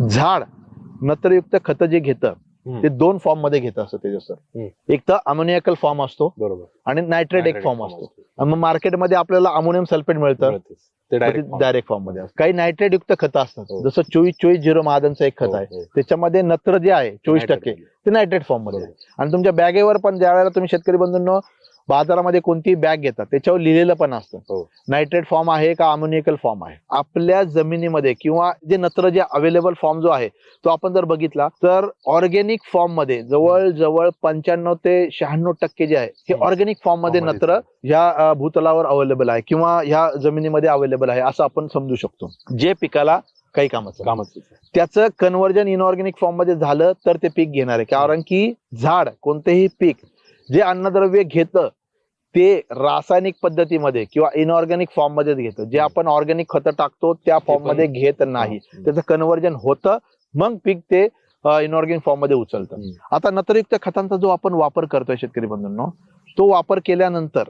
झाड नत्रयुक्त खत जे घेतं ते दोन फॉर्म मध्ये घेत असतं तेजस सर. एक तर अमोनियाकल फॉर्म असतो बरोबर. आणि नायट्रेट एक फॉर्म असतो. मग मार्केटमध्ये आपल्याला अमोनियम सल्फेट मिळतं, ते डायरेक्ट डायरेक्ट फॉर्म मध्ये असतं. काही नायट्रेट युक्त खतं असतात, जसं 24-24-0 महादनचं एक खत आहे, त्याच्यामध्ये नत्र जे आहे 24% ते नायट्रेट फॉर्म मध्ये आहे. आणि तुमच्या बॅगेवर पण ज्या वेळेला तुम्ही शेतकरी बंधूंनो बाजारामध्ये कोणतीही बॅग घेतात त्याच्यावर लिहिलेलं पण असतं नायट्रेट फॉर्म आहे का अमोनियकल फॉर्म आहे. आपल्या जमिनीमध्ये किंवा जे नत्र जे अवेलेबल फॉर्म जो आहे तो आपण जर बघितला तर ऑर्गेनिक फॉर्म मध्ये जवळजवळ 95 ते 96% जे आहे हे ऑर्गेनिक फॉर्म मध्ये नत्र ह्या भूतलावर अवेलेबल आहे किंवा ह्या जमिनीमध्ये अवेलेबल आहे असं आपण समजू शकतो. जे पिकाला काही कामाचं त्याचं कन्व्हर्जन इनऑर्गॅनिक फॉर्म मध्ये झालं तर ते पीक घेणार आहे. कारण की झाड कोणतेही पीक जे अन्नद्रव्य घेतं ते रासायनिक पद्धतीमध्ये किंवा इनऑर्गॅनिक फॉर्म मध्ये घेतं. जे आपण ऑर्गॅनिक खतं टाकतो त्या फॉर्म मध्ये घेत नाही. त्याचं कन्व्हर्जन होतं मग पीक ते इनऑर्गॅनिक फॉर्म मध्ये उचलतं. आता नत्रयुक्त खतांचा जो आपण वापर करतोय शेतकरी बंधूंनो तो वापर केल्यानंतर